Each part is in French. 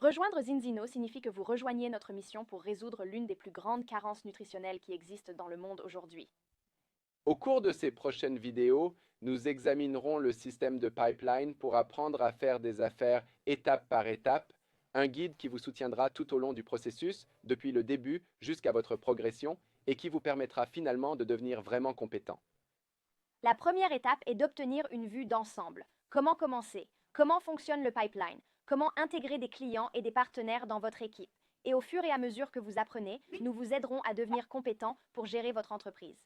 Rejoindre Zinzino signifie que vous rejoignez notre mission pour résoudre l'une des plus grandes carences nutritionnelles qui existent dans le monde aujourd'hui. Au cours de ces prochaines vidéos, nous examinerons le système de pipeline pour apprendre à faire des affaires étape par étape, un guide qui vous soutiendra tout au long du processus, depuis le début jusqu'à votre progression, et qui vous permettra finalement de devenir vraiment compétent. La première étape est d'obtenir une vue d'ensemble. Comment commencer? Comment fonctionne le pipeline? Comment intégrer des clients et des partenaires dans votre équipe? Et au fur et à mesure que vous apprenez, nous vous aiderons à devenir compétent pour gérer votre entreprise.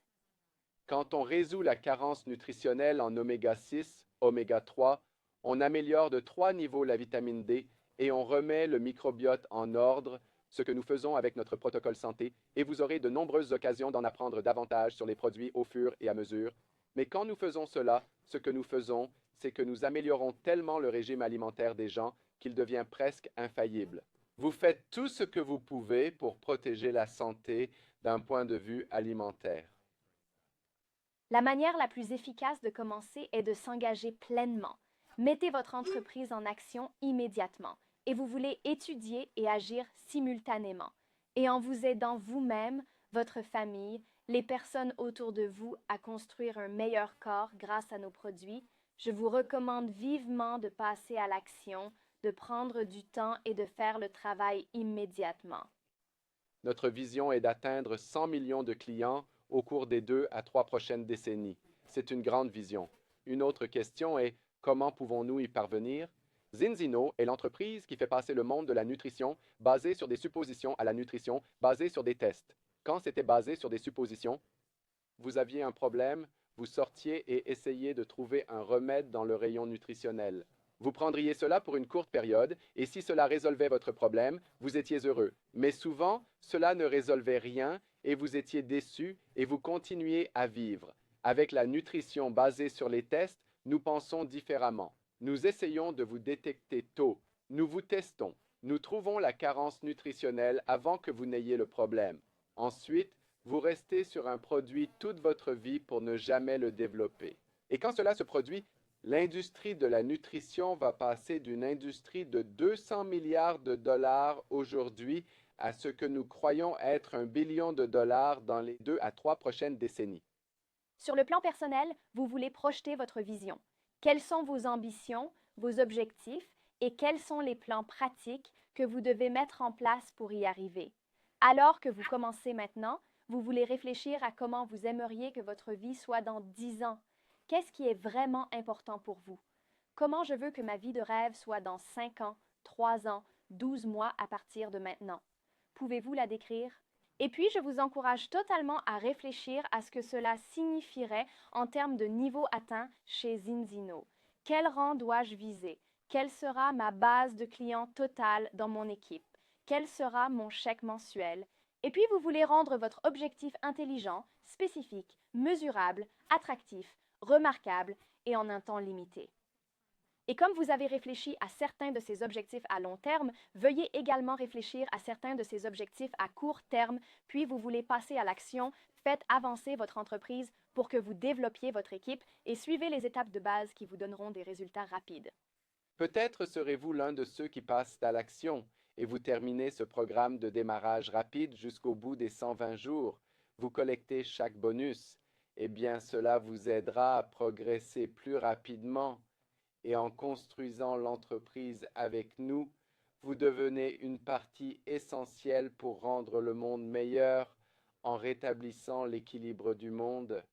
Quand on résout la carence nutritionnelle en oméga 6, oméga 3, on améliore de 3 niveaux la vitamine D et on remet le microbiote en ordre, ce que nous faisons avec notre protocole santé, et vous aurez de nombreuses occasions d'en apprendre davantage sur les produits au fur et à mesure. Mais quand nous faisons cela, ce que nous faisons, c'est que nous améliorons tellement le régime alimentaire des gens qu'il devient presque infaillible. Vous faites tout ce que vous pouvez pour protéger la santé d'un point de vue alimentaire. La manière la plus efficace de commencer est de s'engager pleinement. Mettez votre entreprise en action immédiatement et vous voulez étudier et agir simultanément. Et en vous aidant vous-même, votre famille, les personnes autour de vous à construire un meilleur corps grâce à nos produits, je vous recommande vivement de passer à l'action, de prendre du temps et de faire le travail immédiatement. Notre vision est d'atteindre 100 millions de clients au cours des 2 à 3 prochaines décennies. C'est une grande vision. Une autre question est comment pouvons-nous y parvenir? Zinzino est l'entreprise qui fait passer le monde de la nutrition basée sur des suppositions à la nutrition basée sur des tests. Quand c'était basé sur des suppositions, vous aviez un problème, vous sortiez et essayiez de trouver un remède dans le rayon nutritionnel. Vous prendriez cela pour une courte période, et si cela résolvait votre problème, vous étiez heureux. Mais souvent, cela ne résolvait rien, et vous étiez déçu, et vous continuiez à vivre. Avec la nutrition basée sur les tests, nous pensons différemment. Nous essayons de vous détecter tôt. Nous vous testons. Nous trouvons la carence nutritionnelle avant que vous n'ayez le problème. Ensuite, vous restez sur un produit toute votre vie pour ne jamais le développer. Et quand cela se produit, l'industrie de la nutrition va passer d'une industrie de 200 milliards de dollars aujourd'hui à ce que nous croyons être 1 billion de dollars dans les 2 à 3 prochaines décennies. Sur le plan personnel, vous voulez projeter votre vision. Quelles sont vos ambitions, vos objectifs et quels sont les plans pratiques que vous devez mettre en place pour y arriver? Alors que vous commencez maintenant, vous voulez réfléchir à comment vous aimeriez que votre vie soit dans 10 ans. Qu'est-ce qui est vraiment important pour vous? Comment je veux que ma vie de rêve soit dans 5 ans, 3 ans, 12 mois à partir de maintenant? Pouvez-vous la décrire? Et puis, je vous encourage totalement à réfléchir à ce que cela signifierait en termes de niveau atteint chez Zinzino. Quel rang dois-je viser? Quelle sera ma base de clients totale dans mon équipe? Quel sera mon chèque mensuel? Et puis, vous voulez rendre votre objectif intelligent, spécifique, mesurable, attractif, remarquable et en un temps limité. Et comme vous avez réfléchi à certains de ces objectifs à long terme, veuillez également réfléchir à certains de ces objectifs à court terme, puis vous voulez passer à l'action, faites avancer votre entreprise pour que vous développiez votre équipe et suivez les étapes de base qui vous donneront des résultats rapides. Peut-être serez-vous l'un de ceux qui passent à l'action et vous terminez ce programme de démarrage rapide jusqu'au bout des 120 jours. Vous collectez chaque bonus. Eh bien, cela vous aidera à progresser plus rapidement. Et en construisant l'entreprise avec nous, vous devenez une partie essentielle pour rendre le monde meilleur en rétablissant l'équilibre du monde.